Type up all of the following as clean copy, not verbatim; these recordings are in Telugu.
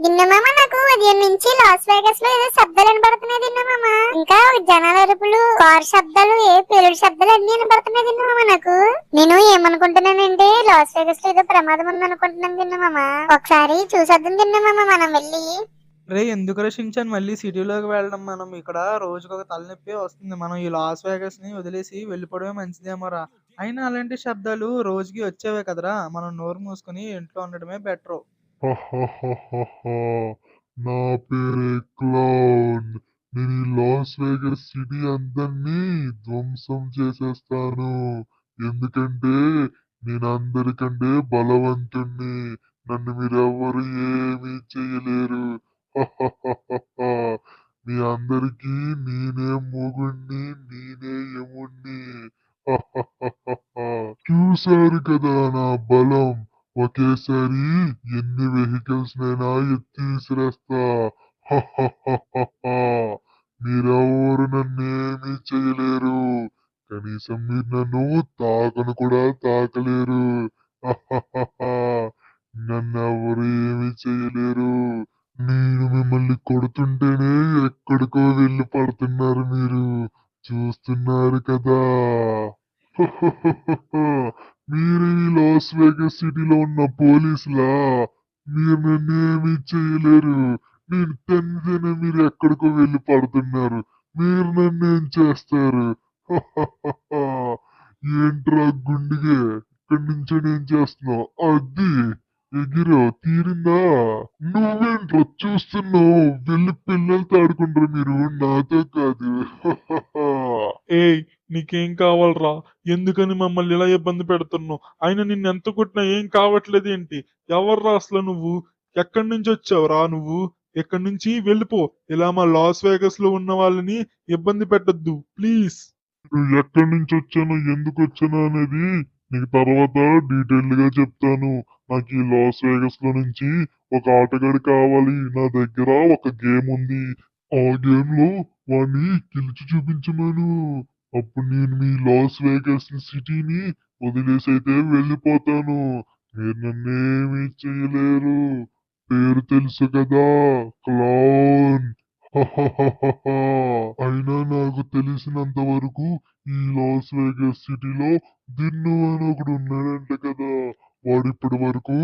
నిన్నమామ నాకు ఉదయం నుంచి లాస్ వేగస్ లో ఏదో శబ్దాలు వినపడుతున్నాయి నిన్నమామ. ఇంకా జనాల అరుపులు, కార్ శబ్దాలు, పేలుడు శబ్దాలు అన్ని వినపడుతున్నాయి నిన్నమామ నాకు. నేను ఏమనుకుంటున్నానంటే లాస్ వేగస్ లో ఏదో ప్రమాదం ఉంది అనుకుంటున్నాను నిన్నమామ. ఒకసారి చూసొద్దాం నిన్నమామ మనం వెళ్ళి. రే ఎందుకు రక్షించాను మళ్ళీ సిటీలోకి వెళ్ళడం? మనం ఇక్కడ రోజుకొక తలనొప్పి వస్తుంది. మనం ఈ లాస్ వేగస్ ని వదిలేసి వెళ్ళిపోవడమే మంచిదేమోరా. అయినా అలాంటి శబ్దాలు రోజుకి వచ్చేవే కదరా, మనం నోరు మూసుకుని ఇంట్లో ఉండడమే బెటర్. హహహహహహ. నా పేరే క్లౌన్. నేను ఈ లాస్ వేగస్ సిటీ అందరినీ ధ్వంసం చేసేస్తాను. ఎందుకంటే నేను అందరికంటే బలవంతుణ్ణి. నన్ను మీరెవ్వరు ఏమీ చేయలేరు. హహహహహ. మీ అందరికీ నేనే మొగుణ్ణి, నేనే యముణ్ణి. హహహహహ. చూశారు కదా నా బలం. ఒకేసారి ఎన్ని వెహికల్స్ నైనా ఎత్తి విసిరేస్తా. హహహహహ. మీరెవ్వరు నన్నేమీ చేయలేరు. కనీసం మీరు నన్ను తాకను కూడా తాకలేరు. హహహహ. నన్నెవ్వరు ఏమీ చేయలేరు. నేను మిమ్మల్ని కొడుతుంటేనే ఎక్కడికో వెళ్ళి పడుతున్నారు మీరు. చూస్తున్నారు కదా. మీరు ఈ లాస్ వేగస్ సిటీలో ఉన్న పోలీసులా? మీరు నన్నేమీ చేయలేరు. నేను తండ్రినే మీరు ఎక్కడికో వెళ్ళి పడుతున్నారు. మీరు నన్నేం చేస్తారు? ఏంట్రా గుండిగే, ఇక్కడి నుంచో ఏం చేస్తున్నావు? అది ఎగిరో తీరిందా? నువ్వేంట్రా చూస్తున్నావు? వెళ్ళి పిల్లలతో ఆడుకుంటారు మీరు, నాతో కాదు. ఏయ్, నీకేం కావాలరా? ఎందుకని మమ్మల్ని ఇలా ఇబ్బంది పెడుతున్నావు? అయినా నిన్నెంత కొట్టినా ఏం కావట్లేదు ఏంటి? ఎవర్రా అసలు నువ్వు? ఎక్కడి నుంచి వచ్చావురా నువ్వు? ఎక్కడి నుంచి వెళ్ళిపో. ఇలా మా లాస్ వేగస్ లో ఉన్న వాళ్ళని ఇబ్బంది పెట్టొద్దు ప్లీజ్. నువ్వు ఎక్కడి నుంచి వచ్చానో ఎందుకు వచ్చానో అనేది నీకు తర్వాత డీటెయిల్ గా చెప్తాను. నాకు ఈ లాస్ వేగస్ లో నుంచి ఒక ఆటగాడు కావాలి. నా దగ్గర ఒక గేమ్ ఉంది. ఆ గేమ్ లో వాడిని గెలిచి చూపించమను. అప్పుడు నేను మీ లాస్ వేగస్ సిటీని వదిలేసి అయితే వెళ్ళిపోతాను. మీరు నన్నేమీ చేయలేరు. పేరు తెలుసు కదా, క్లౌన్. అయినా నాకు తెలిసినంత వరకు ఈ లాస్ వేగస్ సిటీలో దిన్ను అని ఒకడు ఉన్నాడంట కదా. వాడు ఇప్పటి వరకు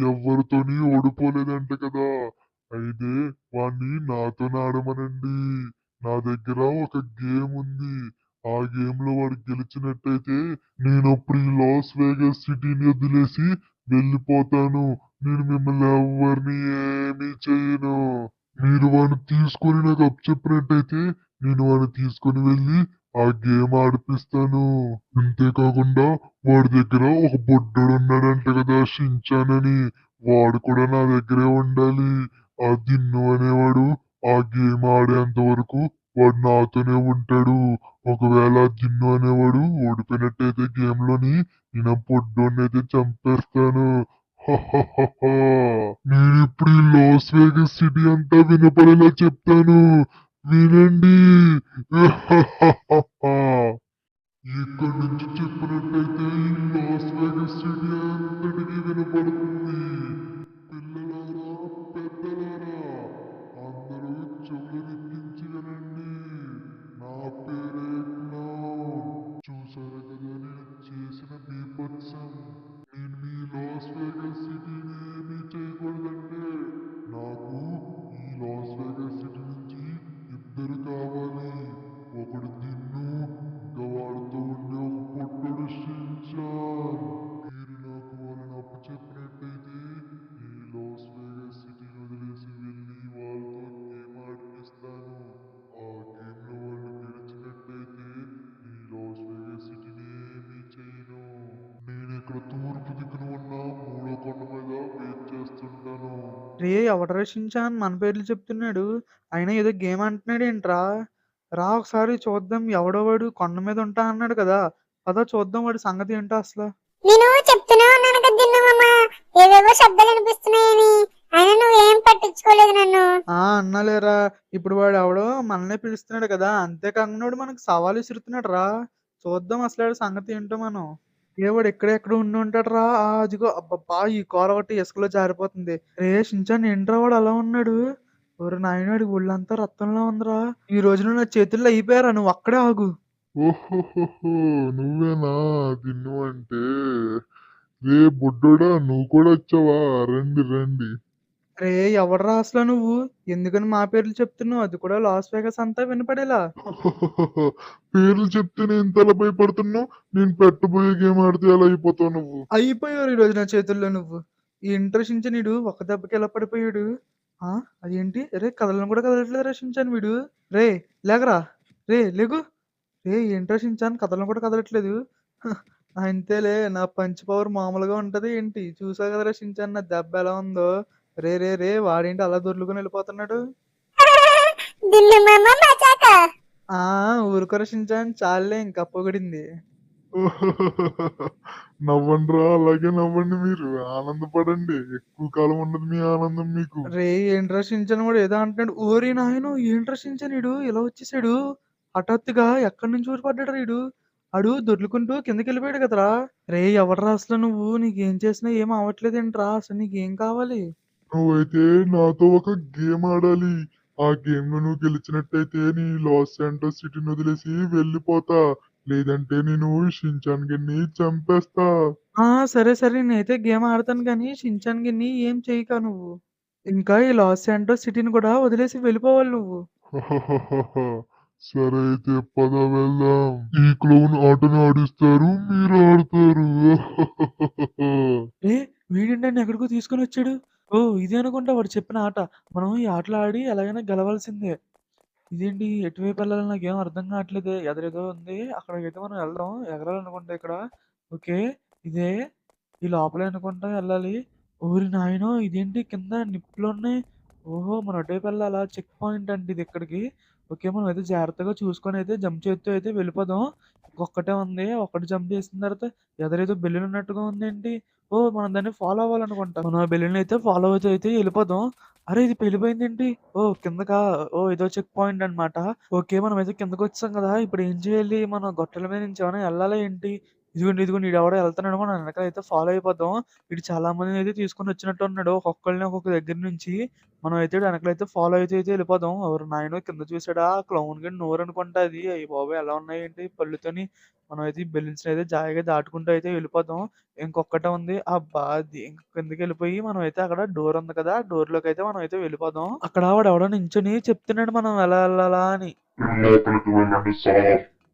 ఎవరితోని ఓడిపోలేదంట కదా. అయితే వాణ్ణి నాతో ఆడమనండి. నా దగ్గర ఒక గేమ్ ఉంది. ఆ గేమ్ లో వాడు గెలిచినట్టయితే నేనప్పుడు ఈ లాస్ వేగస్ సిటీని వదిలేసి వెళ్ళిపోతాను. నేను మిమ్మల్ని ఎవరిని ఏమీ చేయను. మీరు వాడిని తీసుకొని నాకు అప్పచెప్పినట్టయితే నేను వాడిని తీసుకొని వెళ్ళి ఆ గేమ్ ఆడిపిస్తాను. అంతేకాకుండా వాడి దగ్గర ఒక బొడ్డోడు ఉన్నాడంట కదా, షించాన్ అని. వాడు కూడా నా దగ్గరే ఉండాలి. ఆ దిన్ను అనేవాడు ఆ గేమ్ ఆడేంత వరకు వాడు నాతోనే ఉంటాడు. ఒకవేళ ఆ దిన్ను అనేవాడు ఓడిపోయినట్టయితే గేమ్ లోని నేను ఆ బొడ్డోడిని అయితే చంపేస్తాను. నేనిప్పుడు ఈ లాస్ వేగస్ సిటీ అంతా వినపడేలా చెప్తాను. వినండి. ఇక్కడి నుంచి చెప్పినట్టయితే ఈ లాస్ వేగస్ సిటీ అంతటికి వినపడుతుంది. పిల్లలారా, పెద్దలారా, అందరూ చెవులెక్కించి వినండి. నా పేరే క్లౌన్. చూసారు కదా నేను చేసిన బీభత్సం. నేను మీ లాస్ వేగస్ సిటీని ఏమీ చేయకూడదంటే నాకు ఈ లాస్ వేగస్ సిటీ నుంచి ఇద్దరు కావాలి. ఒకడు దిన్ను, ఇంకా వాడితో ఉండే ఒక పొట్టోడు షించాన్. మీరు నాకు వాళ్ళని అప్పచెప్పినట్టయితే ఈ లాస్ వేగస్ సిటీని వదిలేసి వెళ్ళి వాళ్ళతో గేమ్ ఆడిపిస్తాను. ఆ గేమ్ లో వాళ్ళు గెలిచినట్టయితే ఈ లాస్ వేగస్ సిటీని ఏమీ చేయను. నేను ఇక్కడ తూర్పు దిక్కున ఉన్న మూడో కొండ మీద వెయిట్ చేస్తుంటాను. రే ఎవడు రక్షించాను మన పేర్లు చెప్తున్నాడు? అయినా ఏదో గేమ్ అంటున్నాడు ఏంట్రా? రా ఒకసారి చూద్దాం. ఎవడో వాడు కొండ మీద ఉంటా అన్నాడు కదా. పద చూద్దాం వాడి సంగతి ఏంటో అసలు. నేను చెప్తూనే ఉన్నాను కదా దిన్నమామ, ఏవేవో శబ్దాలు వినిపిస్తున్నాయని. అయినా నువ్వేం పట్టించుకోలేదు నన్ను. అన్నాలేరా. ఇప్పుడు వాడు ఎవడో మనల్నే పిలుస్తున్నాడు కదా, అంతేకాకుండా వాడు మనకు సవాల్ విసురుతున్నాడు రా. చూద్దాం అసలు వాడి సంగతి ఏంటో మనం. వాడు ఎక్కడెక్కడ ఉండి ఉంటాడు రా అదిగో అబ్బబ్బా ఈ కూర ఒకటి ఇసుకలో జారిపోతుంది. రే షించాన్ ఏంట్రా వాడు అలా ఉన్నాడు? ఓరి నాయన వాడి ఒళ్ళంతా రక్తంలా ఉందిరా. ఈ రోజు నువ్వు నా చేతుల్లో అయిపోయారా, నువ్వు అక్కడే ఆగు. ఓహోహోహో! నువ్వేనా తిన్ను అంటే? రే బుడ్డోడా నువ్వు కూడా వచ్చావా? రండి రండి. రే ఎవడ్రా అసలు నువ్వు? ఎందుకని మా పేర్లు చెప్తున్నావు? అది కూడా లాస్ వేగస్ అంతా వినపడేలా. పేర్లు చెప్తేనే ఇంతలా భయపడుతున్నావు? నేను పెట్టబోయే గేమ్ ఆడితే ఎలా అయిపోతావు నువ్వు? అయిపోయావు ఈ రోజు నా చేతుల్లో నువ్వు. ఈ ఇంటర్ షించాన్ వీడు ఒక దెబ్బకి ఎలా పడిపోయాడు? ఆ అదేంటి? రే కదలను కూడా కదలట్లేదు రా షించాన్ వీడు. రే లేగరా. రే లెగు. రే ఏంట్రా షించాన్ కదలను కూడా కదలట్లేదు. హ, అంతేలే నా పంచ్ పవర్ మామూలుగా ఉంటది ఏంటి? చూసావు కదరా షించాన్ నా దెబ్బ ఎలా ఉందో. రే రే రే వాడేంటి అలా దొర్లుకొని వెళ్ళిపోతున్నాడు? దిన్ను మామ మచాక. ఆ ఊరుకోరా షించాన్ చాలే ఇంకా పొగిడింది. నవ్వండిరా అలాగే నవ్వండి మీరు. ఆనందపడండి. ఎక్కువ కాలం ఉండదు మీ ఆనందం మీకు. రే ఏంట్రా షించాన్ వాడు ఏదో అంటున్నాడు. ఓరి నాయనో ఏంట్రా షించాన్ ఈడు ఇలా వచ్చేసాడు? హఠాత్తుగా ఎక్కడి నుంచి ఊరిపడ్డాడు ఈడు? ఆడు దొర్లుకుంటూ కిందకి వెళ్ళిపోయాడు కదరా. రే ఎవడరా అసలు నువ్వు? నీకేం చేసినా ఏం అవ్వట్లేదేంట్రా? అసలు నీకేం కావాలి? నువ్వైతే నాతో ఒక గేమ్ ఆడాలి. ఆ గేమ్ లో నువ్వు గెలిచినట్టయితే నీ లాస్ శాంటోస్ సిటీని వదిలేసి వెళ్ళిపోతా. లేదంటే నేను షిన్చాన్ గిన్ని చంపేస్తా. ఆ సరే సరే నేనైతే గేమ్ ఆడతాను కానీ షించాన్ గిన్ని ఏం చేయక నువ్వు. ఇంకా ఈ లాస్ శాంటోస్ సిటీని కూడా వదిలేసి వెళ్ళిపోవాలి నువ్వు. సరే అయితే పద వెళ్దాం. ఈ క్లౌన్ ఆటను ఆడిస్తారు మీరు ఆడతారు. ఏ వీడేంటండి ఎక్కడికో తీసుకొని వచ్చాడు. ఓ ఇదే అనుకుంటా వాడు చెప్పిన ఆట. మనం ఈ ఆటలు ఆడి ఎలాగైనా గెలవాల్సిందే. ఇదేంటి ఎటువైపు వెళ్ళాలో నాకేం అర్థం కావట్లేదే. ఎదురేదో ఉంది అక్కడికైతే మనం వెళ్దాం. ఎగరాలనుకుంటా ఇక్కడ. ఓకే ఇదే ఈ లోపలే అనుకుంటా వెళ్ళాలి. ఓరి నాయనో ఇదేంటి కింద నిప్పులున్నాయి. ఓహో మనం అటువైపు వెళ్ళాలా? చెక్ పాయింట్ అండి ఇది ఇక్కడికి. ఓకే మనం అయితే జాగ్రత్తగా చూసుకొని అయితే జంప్ చేస్తూ అయితే వెళ్ళిపోదాం. ఇంకొక్కటే ఉంది. ఒకటి జంప్ చేసిన తర్వాత ఎదురేదో బెలూన్ ఉన్నట్టుగా ఉందేంటి? ఓ మనం దాన్ని ఫాలో అవ్వాలనుకుంటా. మనం ఆ బెలూన్ అయితే ఫాలో అవుతూ అయితే వెళ్ళిపోదాం. అరే ఇది వెళ్ళిపోయిందేంటి? ఓ కిందకా? ఓ ఇదో చెక్ పాయింట్ అన్నమాట. ఓకే మనమైతే కిందకొచ్చేసాం కదా! ఇప్పుడు ఏం చేయాలి? మనం గొట్టాల మీద నుంచి ఏమైనా ఎళ్ళాలా ఏంటి? ఇదిగోండి, ఇదిగోండి ఈడెవడో ఎళ్తున్నాడు. మనం వెనకాల అయితే ఫాలో అయిపోదాం. ఈడు చాలా మందినైతే తీసుకొని వచ్చినట్టు ఉన్నాడు. ఒక్కొక్కళ్ళని ఒక్కొక్క దగ్గర నుంచి మనమైతే ఈడు వెనకాలైతే ఫాలో అయితే వెళ్ళిపోదాం. ఓరి నాయనో కింద చూసాడా? క్లౌన్ గాడి నోరనుకుంటా అది. అయ్య బాబోయ్! ఎలా ఉన్నాయేంటి పళ్ళుతోని. మనమైతే ఈ బెలూన్స్‌ని అయితే జాయిగా దాటుకుంటూ అయితే వెళ్ళిపోదాం. ఇంకొక్కటే ఉంది. అబ్బా! అది ఇంక కిందకెళ్ళిపోయి మనమైతే అక్కడ డోర్ ఉంది కదా! డోర్‌లోకైతే మనమైతే వెళ్ళిపోదాం. అక్కడ వాడెవడో నించొని చెప్తున్నాడు మనం ఎలా ఎళ్ళాలా అని. లోపలికి వెళ్ళండి సార్.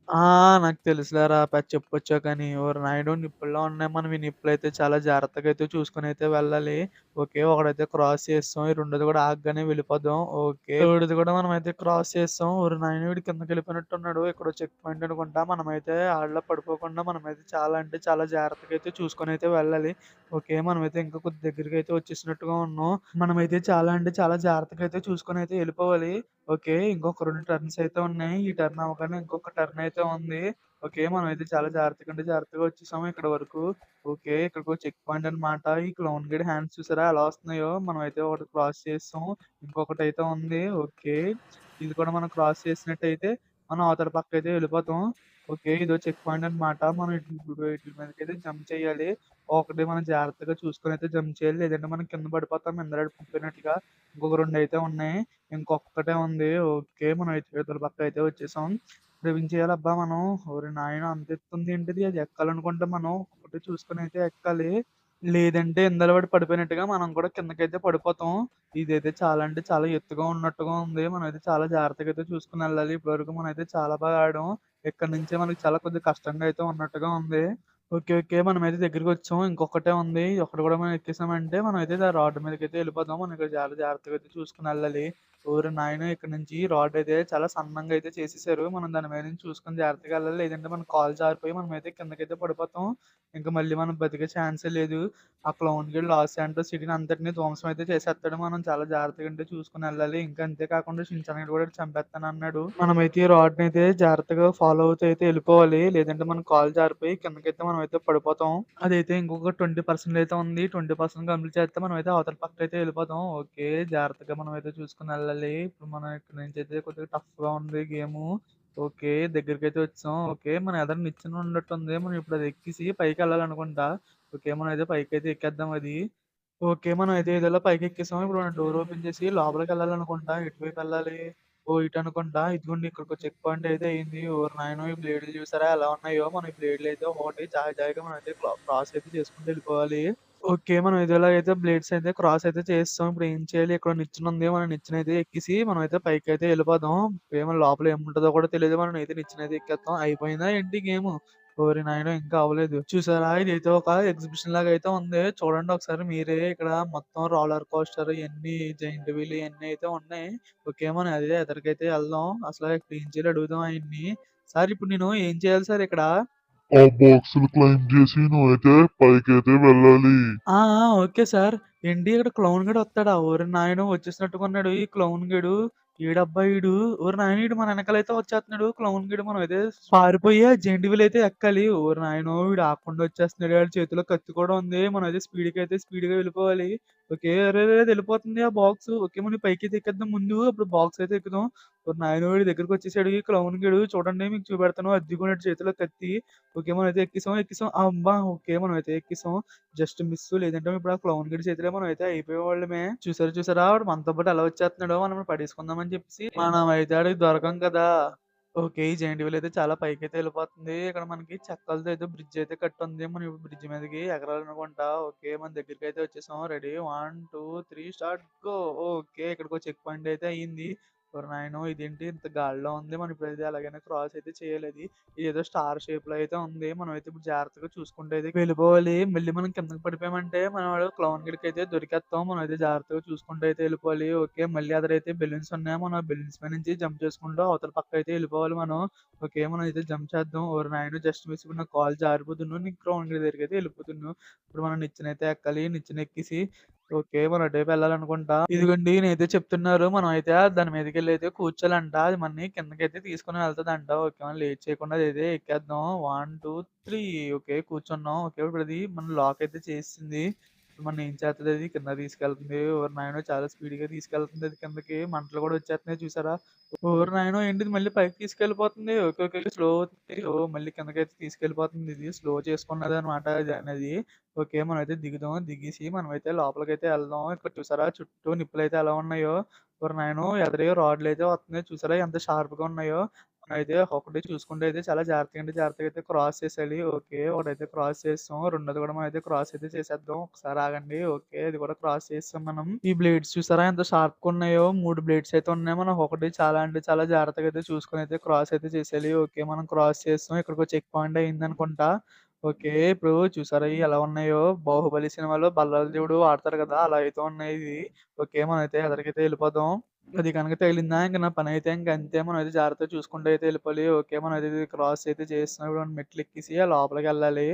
ఆ! నాకు తెలుసులేరా చెప్పొచ్చావు కానీ. ఓరి నాయుడు నిప్పుల్లో ఉన్నాయి. మనం ఈ నిప్పులైతే చాలా జాగ్రత్తగా అయితే చూసుకొనైతే వెళ్ళాలి. ఓకే. ఒకడైతే క్రాస్ చేసేసాం. ఈ రెండోది కూడా ఆగగానే వెళ్ళిపోదాం. ఓకే. థర్డ్‌ది కూడా మనమైతే క్రాస్ చేసేసాం. ఓరి నాయన వీడు కిందకెళ్ళిపోయినట్టున్నాడు. ఎక్కడో చెక్ పాయింట్ అనుకుంటా. మనమైతే ఆడలో పడిపోకుండా మనమైతే చాలా అంటే చాలా జాగ్రత్తగా అయితే చూసుకొనైతే వెళ్ళాలి. ఓకే. మనమైతే ఇంకా కొద్ది దగ్గరికైతే వచ్చేసినట్టుగా ఉన్నాం. మనమైతే చాలా అంటే చాలా జాగ్రత్తగా అయితే చూసుకొనైతే వెళ్ళిపోవాలి. ఓకే. ఇంకొక 2 టర్న్స్ అయితే ఉన్నాయి. ఈ టర్న్ అవ్వగానే ఇంకొక టర్న్ అయితే ఉంది. ఓకే. మనమైతే చాలా జాగ్రత్తగా అంటే జాగ్రత్తగా వచ్చేసాము ఇక్కడి వరకు. ఓకే. ఇక్కడికో చెక్ పాయింట్ అన్నమాట. ఈ క్లౌన్ గడి హ్యాండ్స్ చూసారా ఎలా వస్తున్నాయో? మనమైతే ఒకటి క్రాస్ చేసేసాం. ఇంకొకటైతే ఉంది. ఓకే. ఇది కూడా మనం క్రాస్ చేసినట్టయితే మనం అవతల పక్కకైతే వెళ్ళిపోతాం. ఓకే. ఇదో చెక్ పాయింట్ అన్నమాట. మనం వీటి మీదకైతే జంప్ చేయాలి. ఒకటి మనం జాగ్రత్తగా చూసుకొనైతే జంప్ చేయాలి. లేదంటే మనం కింద పడిపోతాం ఇందాక పడిపోయినట్టుగా. ఇంకొక 2 అయితే ఉన్నాయి. ఇంకొక్కటే ఉంది. ఓకే. మనం అయితే ఇవతల పక్క అయితే వచ్చేసాం. ఇప్పుడు ఏం చేయాలబ్బా మనం? ఓరి నాయనో! అంత ఎత్తుంది ఏంటిది? అది ఎక్కాలనుకుంటే మనం ఒకటి చూసుకొని అయితే ఎక్కాలి. లేదంటే ఇందాల పడి పడిపోయినట్టుగా మనం కూడా కిందకైతే పడిపోతాం. ఇదైతే చాలా అంటే చాలా ఎత్తుగా ఉన్నట్టుగా ఉంది. మనమైతే చాలా జాగ్రత్తగా అయితే చూసుకొని వెళ్ళాలి. ఇప్పటివరకు మనమైతే చాలా బాగా ఆడాం. ఇక్కడి నుంచే మనకి చాలా కొద్దిగా కష్టంగా అయితే ఉన్నట్టుగా ఉంది. ఓకే. ఓకే. మనమైతే దగ్గరికొచ్చాం. ఇంకొక్కటే ఉంది. ఇది ఒక్కటి కూడా మనం ఎక్కేసామంటే మనమైతే ఆ రాడ్ మీదకైతే వెళ్ళిపోదాం. మనం ఇక్కడ చాలా జాగ్రత్తగా అయితే చూసుకొని వెళ్ళాలి. ఓరి నాయనో! ఇక్కడ నుంచి రాడ్ అయితే చాలా సన్నంగా అయితే చేసేసారు. మనం దాని మీద నుంచి చూసుకొని జాగ్రత్తగా వెళ్ళాలి. లేదంటే మన కాలు జారిపోయి మనమైతే కిందకైతే పడిపోతాం. ఇంక మళ్ళీ మనం బతికే ఛాన్సే లేదు. ఆ క్లౌన్ గడు లాస్ శాంటోస్ సిటీని అంతటిని ధ్వంసం అయితే చేసేస్తాడు. మనం చాలా జాగ్రత్తగా అంటే చూసుకొని వెళ్ళాలి. ఇంకా అంతే కాకుండా షిన్‌చాన్ గాడు కూడా చంపేస్తానన్నాడు. మనమైతే ఈ రాడ్‌ని అయితే జాగ్రత్తగా ఫాలో అవుతూ అయితే వెళ్ళిపోవాలి. లేదంటే మన కాలు జారిపోయి కిందకైతే మనమైతే పడిపోతాం. అదైతే ఇంకొక 20% అయితే ఉంది. 20% కంప్లీట్ చేస్తే మనమైతే అవతల పక్కకైతే వెళ్ళిపోతాం. ఓకే. జాగ్రత్తగా మనమైతే చూసుకొని వెళ్ళాలి. ఇప్పుడు మనం ఇక్కడి నుంచి అయితే కొద్దిగా టఫ్‌గా ఉంది గేము. ఓకే. దగ్గరికైతే వచ్చాం. ఓకే. మన ఎదర నిచ్చెన ఉన్నట్టుంది. మనం ఇప్పుడు అది ఎక్కేసి పైకెళ్ళాలనుకుంటా. ఓకే. మనం అయితే పైకైతే ఎక్కేద్దాం అది. ఓకే. మనం అయితే ఇదేలా పైకెక్కేసాం. ఇప్పుడు మనం డోర్ ఓపెన్ చేసి లోపలికెళ్ళాలనుకుంటా. ఎటువైపెళ్ళాలి? ఓహ్! ఇటనుకుంటా. ఇదిగోండి ఇక్కడికో చెక్ పాయింట్ అయితే అయింది. ఓరి నాయనో! ఈ బ్లేడులు చూసారా ఎలా ఉన్నాయో? మనం ఈ బ్లేడ్‌లయితే ఒక్కొక్కటి జాగ్రత్తగా మనమైతే క్రాస్ అయితే చేసుకుంటూ ఎళ్ళిపోవాలి. ఓకే. మనం ఇదేలాగైతే బ్లేడ్స్ అయితే క్రాస్ అయితే చేసేసాం. ఇప్పుడు ఏం చేయాలి? ఇక్కడ నిచ్చెనుంది. మనం నిచ్చెనైతే ఎక్కేసి మనమైతే పైకైతే ఎళ్ళిపోదాం. ఏమో లోపల ఏముంటదో కూడా తెలీదు. మనమైతే నిచ్చెనైతే ఎక్కేత్తాం. అయిపోయిందా ఏంటి గేము? ఓరి నాయనో! ఇంకా అవ్వలేదు. చూసారా? ఇదైతే ఒక ఎగ్జిబిషన్ లాగా అయితే ఉంది. చూడండి ఒకసారి మీరే. ఇక్కడ మొత్తం రోలర్ కోస్టర్ ఇయన్నీ జెయింట్ వీల్ ఇయన్నీ అయితే ఉన్నాయి. ఓకే. మనం అదే ఎదరికైతే ఎళ్దాం. అసల ఇక్కడ ఏం చేయాలో అడుగుదాం ఆయన్ని. సార్ ఇప్పుడు నేను ఏం చేయాలి సార్ ఇక్కడ? ఆ బాక్సులు క్లైమ్ చేసి నువ్వైతే పైకైతే వెళ్ళాలి. ఆ! ఆ! Okay sir. ఏంటి ఇక్కడ క్లౌన్ గడు వత్తాడా? ఓరి నాయనో! వచ్చేసినట్టుగా ఉన్నాడు ఈ క్లౌన్ గడు. ఈడబ్బా ఈడు. ఓరి నాయనో! ఈడు మన ఎనకాలైతే వచ్చేత్తన్నాడు క్లౌన్ గడు. మనం అయితే పారిపోయి ఆ జెయింట్ వీల్ అయితే ఎక్కాలి. ఓరి నాయనో! ఈడు ఆగకుండా వచ్చేస్తున్నాడు. ఆడి చేతిలో కత్తి కూడా ఉంది. మనం అయితే స్పీడ్‌గా వెళ్ళిపోవాలి. ఓకే. అరెరే! వెళ్ళిపోతుంది ఆ బాక్సు. ఓకే. మనం పైకైతే ఎక్కేద్దాం ముందు. అప్పుడు బాక్స్ అయితే ఎక్కుదాం. ఓరి నాయనో! ఈడు దగ్గరకొచ్చేసాడు ఈ క్లౌన్ గడు. చూడండి మీకు చూపెడతాను. అద్దిగో ఆడి చేతిలో కత్తి. ఓకే. మనమైతే ఎక్కేసాం. అబ్బా! ఓకే. మనమైతే ఎక్కేసాం. Just miss. లేదంటే ఇప్పుడు ఆ క్లౌన్ గడి చేతిలో మనమైతే అయిపోయేవాళ్ళమే. చూసారా వాడు మనతో పాటు ఎలా వచ్చేస్తున్నాడో మనం పడేసుకుందామని చెప్పేసి. మనమైతే ఆడికి దొరకం కదా! ఓకే. ఈ జెయింట్ వీల్ అయితే చాలా పైకైతే వెళ్ళిపోతుంది. ఇక్కడ మనకి చెక్కలతో ఏదో బ్రిడ్జ్ అయితే కట్టుంది. మనం ఇప్పుడు బ్రిడ్జ్ మీదకి ఎగరాలనుకుంటా. ఓకే. మన దగ్గరికైతే వచ్చేసాం. Ready 1, 2, 3 start go. ఓకే. ఇక్కడికో చెక్ పాయింట్ అయితే అయింది. ఓరి నాయనో! ఇదేంటి ఇంత గాలిలో ఉంది. మనం ఇప్పుడైతే ఎలాగైనా క్రాస్ అయితే చేయాలి అది. ఇదేదో స్టార్ షేప్‌లో అయితే ఉంది. మనమైతే ఇప్పుడు జాగ్రత్తగా చూసుకుంటూ అయితే వెళ్ళిపోవాలి. మళ్ళీ మనం కిందకి పడిపోయామంటే మనం వాడు క్లౌన్ గడికైతే దొరికేత్తాం. మనమైతే జాగ్రత్తగా చూసుకుంటూ అయితే వెళ్ళిపోవాలి. ఓకే. మళ్ళీ అదరైతే బెలూన్స్ ఉన్నాయి. మనం ఆ బెలూన్స్ మీద నుంచి జంప్ చేసుకుంటూ అవతల పక్కకైతే వెళ్ళిపోవాలి మనం. ఓకే. మనం అయితే జంప్ చేద్దాం. ఓరి నాయనో! జస్ట్ మిస్ ఇప్పుడు నా కాలు జారిపోదును. నేను క్లౌన్ గడి దగ్గరికైతే వెళ్ళిపోతున్ను. ఇప్పుడు మనం నిచ్చెనైతే ఎక్కాలి. నిచ్చెన ఎక్కేసి ఓకే. మనం అటువైపు వెళ్ళాలనుకుంటా. ఇదిగోండి నేనైతే చెప్తున్నారు. మనం అయితే దాని మీదకెళ్ళి అయితే కూర్చోవాలంట. అది మనని కిందకైతే తీసుకొని వెళ్తదంట. ఓకే. మనం లేట్ చేయకుండా అదైతే ఎక్కేద్దాం. 1, 2, 3 ఓకే. కూర్చున్నాం. ఓకే. ఇప్పుడది మన లాక్ అయితే చేసేసింది. ఇప్పుడు మనల్ని ఏం చేత్తదది కిందకి తీసుకెళ్తుంది. ఓరి నాయనో! చాలా స్పీడ్‌గా తీసుకెళ్తుంది అది కిందకి. మంటలు కూడా వచ్చేస్తున్నాయి చూసారా? ఓరి నాయనో! ఏంటిది మళ్ళీ పైకి తీసుకెళ్ళిపోతుంది. ఓకే. ఓకే. స్లో అవుతుంది. ఓహ్! మళ్ళీ కిందకైతే తీసుకెళ్ళిపోతుంది ఇది. స్లో చేసుకున్నదనమాట అది. ఓకే. మనమైతే దిగుదాం. దిగేసి మనమైతే లోపలికైతే ఎళ్దాం. ఇక్కడ చూసారా చుట్టూ నిప్పులైతే ఎలా ఉన్నాయో. ఓరి నాయనో! ఎదరయో రాడ్‌లయితే వత్తున్నాయి. చూసారా ఎంత షార్ప్‌గా ఉన్నాయో. మనమైతే ఒక్కొక్కటి చూసుకుంటూ అయితే చాలా జాగ్రత్తగా అంటే జాగ్రత్తగా అయితే క్రాస్ చేసేయాలి. ఓకే. ఒకటైతే క్రాస్ చేసేసాం. రెండోది కూడా మనమైతే క్రాస్ అయితే చేసేద్దాం. ఒకసారి ఆగండి. ఓకే. ఇది కూడా క్రాస్ చేసేసాం మనం. ఈ బ్లేడ్స్ చూసారా ఎంత షార్ప్‌గా ఉన్నాయో. 3 బ్లేడ్స్ అయితే ఉన్నాయి. మనం ఒక్కొక్కటి చాలా అంటే చాలా జాగ్రత్తగా అయితే చూసుకొని అయితే క్రాస్ అయితే చేసేయాలి. ఓకే. మనం క్రాస్ చేసాం. ఇక్కడికో చెక్ పాయింట్ అయిందనుకుంటా. ఓకే. ఇప్పుడు చూసారా ఇయి ఎలా ఉన్నాయో? 'బాహుబలి' సినిమాలో బల్లాల దేవుడు వాడతారు కదా! అలా అయితే ఉన్నాయి ఇయి. ఓకే. మనమైతే ఎదరికైతే ఎళ్ళిపోదాం. అది గనక తగిలిందా ఇంక నా పనైతే ఇంక అంతే. మనమైతే జాగ్రత్తగా చూసుకుంటూ అయితే ఎళ్ళిపోవాలి. ఓకే. మనమైతే ఇది క్రాస్ అయితే చేస్తున్నాం. ఇప్పుడు మనం మెట్లెక్కేసి ఆ లోపలికెళ్ళాలి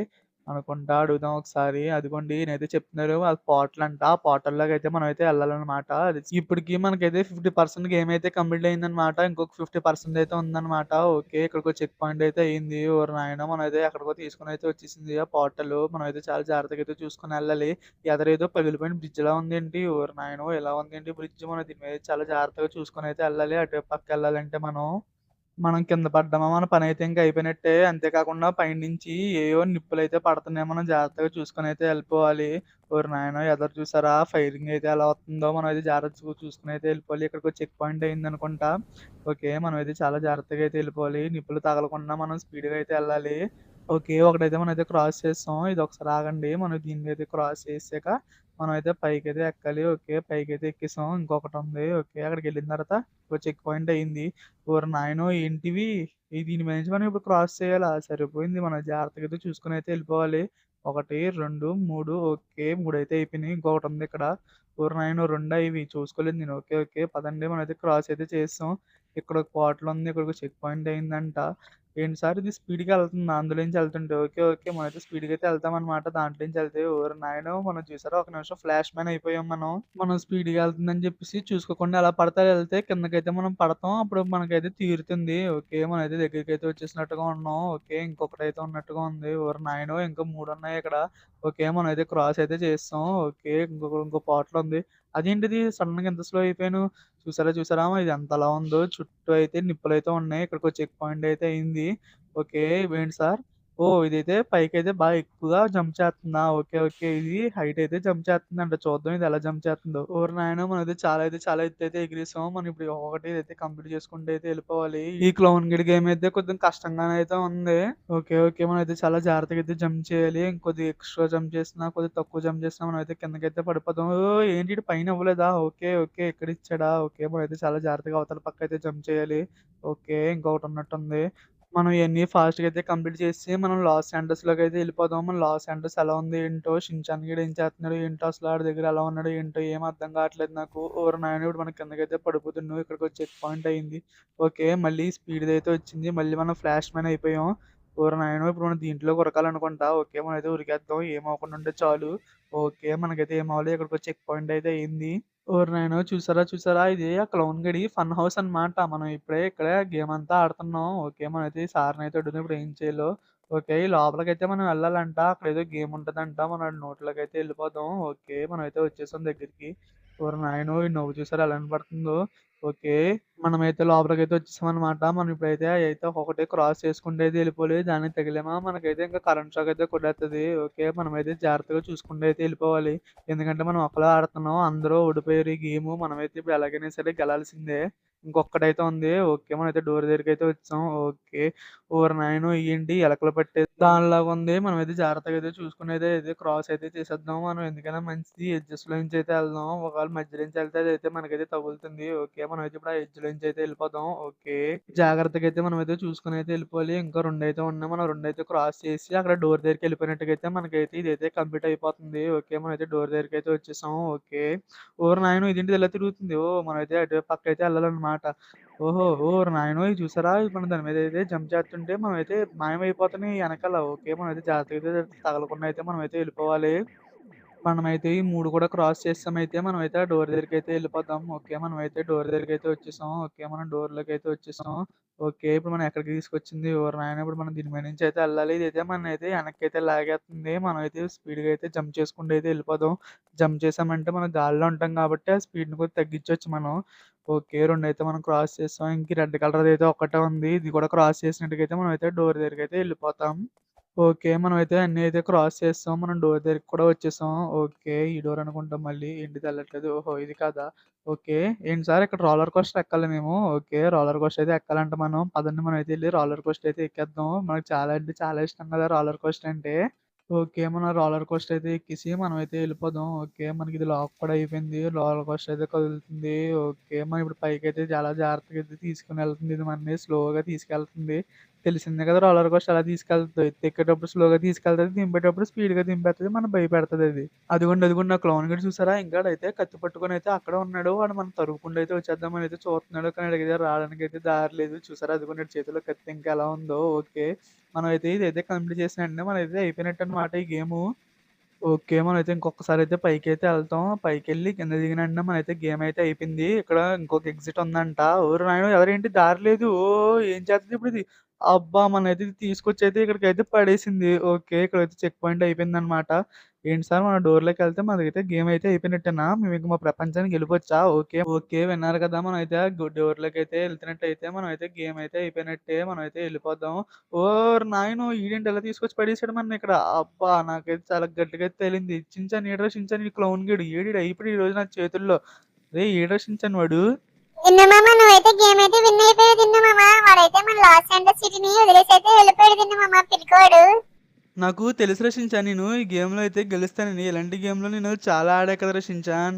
అనుకుంటా అడుగుదాం ఒకసారి. అదిగోండి ఈయనైతే చెప్తున్నారు అది పోర్టలంట. ఆ పోర్టల్‌లోకైతే మనమైతే ఎళ్ళాలనమాట. అది ఇప్పటికి మనకైతే 50% గేమ్ అయితే కంప్లీట్ అయిందనమాట. ఇంకొక 50% అయితే ఉందనమాట. ఓకే. ఇక్కడికో చెక్ పాయింట్ అయితే అయింది. ఓరి నాయనో! మనమైతే ఎక్కడికో తీసుకొనైతే వచ్చేసింది ఆ పోర్టలు. మనమైతే చాలా జాగ్రత్తగా అయితే చూసుకొని ఎళ్ళాలి. ఎదరేదో పగిలిపోయిన బ్రిడ్జ్‌లా ఉందేంటి? ఓరి నాయనో! ఇలా ఉందేంటి బ్రిడ్జ్? మనం దీని మీద చాలా జాగ్రత్తగా చూసుకొనైతే ఎళ్ళాలి. అటు పక్కెళ్ళాలంటే మనం. మనం కింద పడ్డామా మన పనైతే ఇంక అయిపోయినట్టే. అంతే కాకుండా పైనుంచి ఏయో నిప్పులైతే పడుతున్నాయి. మనం జాగ్రత్తగా చూసుకొనైతే ఎళ్ళిపోవాలి. ఓరి నాయనో! ఎదర చూసారా ఫైరింగ్ అయితే ఎలా వత్తుందో మనమైతే జాగ్రత్తగా చూసుకొనైతే ఎళ్ళిపోవాలి. ఇక్కడికో చెక్ పాయింట్ అయిందనుకుంటా. ఓకే. మనమైతే చాలా జాగ్రత్తగా అయితే ఎళ్ళిపోవాలి. నిప్పులు తగలకుండా మనం స్పీడ్‌గా అయితే ఎళ్ళాలి. ఓకే. ఒకటైతే మనమైతే క్రాస్ చేసాం. ఇదొకసారి ఆగండి. మనం దీన్నైతే క్రాస్ చేసాక మనమైతే పైకైతే ఎక్కాలి. ఓకే. పైకైతే ఎక్కేసాం. ఇంకొకటుంది. ఓకే. అక్కడికెళ్ళిన తర్వాత ఒక చెక్ పాయింట్ అయింది. ఓరి నాయనో! ఏంటివి? దీని మీద నుంచి మనం ఇప్పుడు క్రాస్ చేయాలా? సరిపోయింది. మనం జాగ్రత్తగా అయితే చూసుకొనైతే ఎళ్ళిపోవాలి. 1, 2, 3 ఓకే. 3 అయితే అయిపోయినాయి. ఇంకొకటుంది ఇక్కడ. ఓరి నాయనో! రెండా ఇవి? చూసుకోలేదు నేను. ఓకే. ఓకే. పదండి మనమైతే క్రాస్ అయితే చేసేసాం. ఇక్కడ ఒక పోర్టల్ ఉంది. ఇక్కడ ఒక చెక్ పాయింట్ అయిందంట. ఏంటి సార్ ఇది స్పీడ్‌గా ఎళ్తుందా? అందులోంచి ఎళ్తుంటే ఓకే. ఓకే. మనమైతే స్పీడ్‌గా అయితే ఎళ్తామనమాట. దాంట్లోంచి ఎళ్తే ఓరి నాయనో! మనం చూసారా ఒక నిమిషం ఫ్లాష్ మ్యాన్ అయిపోయాం మనం. మనం స్పీడ్‌గా ఎళ్తుందని చెప్పేసి చూసుకోకుండా ఎలా పడితే అలా ఎళ్తే కిందకైతే మనం పడతాం. అప్పుడు మనకైతే తీరుతుంది. ఓకే. మనమైతే దగ్గరికైతే వచ్చేసినట్టుగా ఉన్నాం. ఓకే. ఇంకొకటైతే ఉన్నట్టుగా ఉంది. ఓరి నాయనో! ఇంకా 3 ఉన్నాయి ఇక్కడ. ఓకే. మనమైతే క్రాస్ అయితే చేసేసాం. ఓకే. ఇంకో పోర్టల్ ఉంది. అదేంటిది సడన్ గా ఎంత స్లో అయిపోయాను. చూసారా ఇది ఎంతలా ఉందో, చుట్టూ అయితే నిప్పులైతే ఉన్నాయి. ఇక్కడికి చెక్ పాయింట్ అయితే అయింది. ఓకే. ఏంటి సార్? ఓహ్! ఇదైతే పైకైతే బాగా ఎక్కువగా జంప్ చేస్తుందా? ఓకే. ఇది హైట్ అయితే జంప్ చేస్తుందంట. చూద్దాం ఇది ఎలా జంప్ చేస్తుందో. ఓరి నాయనో! మనమైతే చాలా ఎత్తయితే ఎగిరేసాం. మనం ఇప్పుడు ఒక్కొక్కటి ఇదైతే కంప్లీట్ చేసుకుంటూ అయితే వెళ్ళిపోవాలి. ఈ క్లౌన్ గిడ్ గేమ్ అయితే కొంచెం కష్టంగానే అయితే ఉంది. ఓకే. మనమైతే చాలా జాగ్రత్తగా అయితే జంప్ చేయాలి. ఇంకొద్దిగా ఎక్స్‌ట్రా జంప్ చేసినా, కొద్దిగా తక్కువ జంప్ చేసినా మనమైతే కిందకైతే పడిపోతాం. ఓహ్! ఏంటి ఈడు పైన అవ్వలేదా? ఓకే. ఇక్కడ ఇచ్చాడా? ఓకే. మనమైతే చాలా జాగ్రత్తగా అవతల పక్కైతే జంప్ చేయాలి. ఓకే. ఇంకొకటి ఉన్నట్టుంది. మనం ఇయన్నీ ఫాస్ట్‌గా అయితే కంప్లీట్ చేసి మనం లాస్ ఏంజల్స్‌లోకైతే వెళ్ళిపోదాం. మన లాస్ ఏంజల్స్ ఎలా ఉంది ఏంటో, షిన్‌చాన్ గీడు ఏం చేస్తున్నాడో ఏంటో, అసలు ఆడి దగ్గర ఎలా ఉన్నాడో ఏంటో ఏం అర్థం కావట్లేదు నాకు. ఓరి నాయనో! ఇప్పుడు మనం కిందకైతే పడిపోతున్నాం. ఇక్కడికి చెక్ పాయింట్ అయింది. ఓకే. మళ్ళీ స్పీడ్‌దైతే వచ్చింది. మళ్ళీ మనం ఫ్లాష్ మ్యాన్ అయిపోయాం. ఓరి నాయనో! ఇప్పుడు మనం దీంట్లోకి ఉరకాలనుకుంటా. ఓకే. మనమైతే ఉరికేద్దాం. ఏమవ్వకుండా ఉంటే చాలు. ఓకే. మనకైతే ఏం అవ్వలేదు. ఇక్కడికి చెక్ పాయింట్ అయితే అయింది. ఓరి నాయనో! చూసారా ఇది ఆ క్లౌన్ గడి ఫన్ హౌస్ అన్నమాట. మనం ఇప్పుడే ఇక్కడ గేమ్ అంతా ఆడుతున్నాం. ఓకే. మనమైతే ఈ సార్‌నైతే అడుగుదాం ఇప్పుడు ఏం చేయాలో. ఓకే. ఈ లోపలికైతే మనం వెళ్ళాలంట. అక్కడేదో గేమ్ ఉంటదంట. మనం ఆడి నోట్లోకైతే వెళ్ళిపోదాం. ఓకే. మనమైతే వచ్చేసాం దగ్గరికి. ఓరి నాయనో! ఈ నవ్వు చూసారా ఎలా వినపడుతుందో. ఓకే. మనమైతే లోపలికైతే వచ్చేసామన్నమాట. మనం ఇప్పుడైతే అయైతే ఒక్కొక్కటి క్రాస్ చేసుకుంటూ అయితే వెళ్ళిపోవాలి. దానికి తగిలామా మనకైతే ఇంకా కరెంట్ షాక్ అయితే కొట్టేత్తది. ఓకే. మనమైతే జాగ్రత్తగా చూసుకుంటూ అయితే వెళ్ళిపోవాలి. ఎందుకంటే మనం ఒక్కలే ఆడుతున్నాం. అందరూ ఓడిపోయారు ఈ గేము. మనమైతే ఇప్పుడు ఎలాగైనా సరే గెలాల్సిందే. ఇంకొక్కటైతే ఉంది. ఓకే. మనమైతే డోర్ దగ్గరికైతే వచ్చాం. ఓకే. ఓరి నాయనో! ఏంటి ఎలకలు పట్టే దానిలాగా ఉంది. మనమైతే జాగ్రత్తగా అయితే చూసుకొని అయితే క్రాస్ అయితే చేసేద్దాం. మనం ఎందుకైనా మంచిది ఎడ్జెస్‌లో నుంచి అయితే వెళ్దాం. ఒకవేళ మధ్యలో నుంచి వెళ్తే అదైతే మనకైతే తగులుతుంది. ఓకే. మనమైతే ఇప్పుడు ఆ ఎడ్జ్‌లో నుంచి అయితే వెళ్ళిపోదాం. ఓకే. జాగ్రత్తగా అయితే మనమైతే చూసుకొని అయితే వెళ్ళిపోవాలి. ఇంకా 2 అయితే ఉన్నాయి. మనం 2 అయితే క్రాస్ చేసి అక్కడ డోర్ దగ్గరికి వెళ్ళిపోయినట్టుగైతే మనకైతే ఇదైతే కంప్లీట్ అయిపోతుంది. ఓకే. మనమైతే డోర్ దగ్గరికైతే వచ్చేసాం. ఓకే. ఓరి నాయనో! ఇదేంటిది ఇలా తిరుగుతుంది. ఓహ్! మనమైతే అటు పక్కైతే వెళ్ళాలన్నమాట. ఓరి నాయనో! ఇది చూసారా? మనం దాని మీద అయితే జంప్ చేస్తుంటే మనమైతే మాయమైపోతున్నాయి ఎనకాల. ఓకే. మనమైతే జాగ్రత్తగా అయితే తగలకుండా అయితే మనమైతే వెళ్ళిపోవాలి. మనమైతే ఈ 3 కూడా క్రాస్ చేసామైతే మనమైతే ఆ డోర్ దగ్గరికైతే వెళ్ళిపోతాం. ఓకే. మనమైతే డోర్ దగ్గరికైతే వచ్చేసాం. ఓకే. మనం డోర్‌లోకైతే వచ్చేసాం. ఓకే. ఇప్పుడు మనం ఎక్కడికి తీసుకొచ్చింది? ఓరి నాయన! ఇప్పుడు మనం దీని మీద నుంచి అయితే వెళ్ళాలి. ఇదైతే మననైతే వెనక్కైతే లాగేస్తుంది. మనమైతే స్పీడ్‌గా అయితే జంప్ చేసుకుంటూ అయితే వెళ్ళిపోదాం. జంప్ చేసామంటే మనం గాలిలో ఉంటాం కాబట్టి ఆ స్పీడ్‌ని కొద్దిగా తగ్గించొచ్చు మనం. ఓకే. 2 అయితే మనం క్రాస్ చేసాం. ఇంక రెడ్ కలర్‌దైతే ఒక్కటే ఉంది. ఇది కూడా క్రాస్ చేసినట్టుగైతే మనమైతే డోర్ దగ్గరికైతే వెళ్ళిపోతాం. ఓకే. మనమైతే అన్నీ అయితే క్రాస్ చేసాం. మనం డోర్ దగ్గరికి కూడా వచ్చేసాం. ఓకే. ఈ డోర్ అనుకుంటా మళ్ళీ. ఏంటిది ఎళ్ళట్లేదు. ఓహో! ఇది కాదా? ఓకే. ఏంటి సార్ ఇక్కడ రోలర్ కోస్టర్ ఎక్కాలా మేము? ఓకే. రోలర్ కోస్టర్ అయితే ఎక్కాలంట మనం. పదండి మనమైతే ఎళ్లి రోలర్ కోస్టర్ అయితే ఎక్కేద్దాం. మనకు చాలా అంటే చాలా ఇష్టం కదా రోలర్ కోస్టర్ అంటే. ఓకే. మనం రోలర్ కోస్టర్ అయితే ఎక్కేసి మనమైతే వెళ్ళిపోదాం. ఓకే. మనకిది లాక్ కూడా అయిపోయింది. రోలర్ కోస్టర్ అయితే కదులుతుంది. ఓకే. మనం ఇప్పుడు పైకైతే చాలా జాగ్రత్తగా అయితే తీసుకొనెళ్తుంది. ఇది మనని స్లోగా తీసుకెళ్తుంది. తెలిసిందే కదా రోలర్ కోస్టర్ ఎలా తీసుకెళ్తదో. ఎక్కేటప్పుడు స్లోగా తీసుకెళ్తది. దింపేటప్పుడు స్పీడ్‌గా దింపేత్తది. మనని భయపెడతదది. అదిగోండి ఆ క్లౌన్ గడు చూసారా? ఇంగాడైతే కత్తి పట్టుకొని అయితే అక్కడే ఉన్నాడు. వాడు మనం తరుముకుంటూ అయితే వచ్చేద్దామని అయితే చూస్తున్నాడు. కానీ ఆడికైతే రావడానికైతే దారి లేదు. చూసారా? అదిగోండి ఆడి చేతిలో కత్తి ఇంకా ఎలా ఉందో. ఓకే. మనమైతే ఇదైతే కంప్లీట్ చేసిన వెంటనే మనదైతే అయిపోయినట్టన్నమాట ఈ గేము. ఓకే. మనమైతే ఇంకొకసారయితే పైకైతే ఎళ్తాం. పైకెళ్ళి కింద దిగిన వెంటనే మనైతే గేమ్ అయితే అయిపోయింది. ఇక్కడ ఇంకొక ఎగ్జిట్ ఉందంట. ఓరి నాయనో! ఎవరేంటి దారి లేదు. ఏం చేత్తది ఇప్పుడిది? అబ్బా! మనైతే ఇది తీసుకొచ్చైతే ఇక్కడికైతే పడేసింది. ఓకే. ఇక్కడైతే చెక్ పాయింట్ అయిపోయిందనమాట. ఏంటి సార్ మన డోర్‌లోకెళ్తే మనదైతే గేమ్ అయితే అయిపోయినట్టేనా? మేమింక మా ప్రపంచానికి ఎళ్ళిపోవచ్చా? ఓకే. విన్నారు కదా! మనమైతే డోర్‌లోకైతే ఎళ్తున్నట్టయితే మనమైతే గేమ్ అయితే అయిపోయినట్టే. మనమైతే ఎళ్ళిపోదాం. ఓరి నాయనో! ఈడేంటి ఇలా తీసుకొచ్చి పడేసాడు మననిక్కడ. అబ్బా! నాకైతే చాలా గట్టిగా తగిలింది. షిన్‌చాన్ ఈడురా షిన్‌చాన్ ఈ క్లౌన్ గీడు. ఏడీడు అయిపోయాడు ఈరోజు నా చేతుల్లో. రేయ్! ఏడురా షిన్‌చాన్ వాడు. విన్నా మామ నువ్వైతే గేమ్ అయితే విన్ అయిపోయావు తిన్నా మామ. వాడైతే మన లాస్ ఏంజల్స్ సిటీని వదిలేసి అయితే వెళ్ళిపోయాడు తిన్నా మామ పిరికోడు. నాకు తెలుసురా షిన్‌చాన్ నేను ఈ గేమ్‌లో అయితే గెలుస్తానని. ఇలాంటి గేమ్‌లో నేను చాలా ఆడా కదరా షిన్‌చాన్.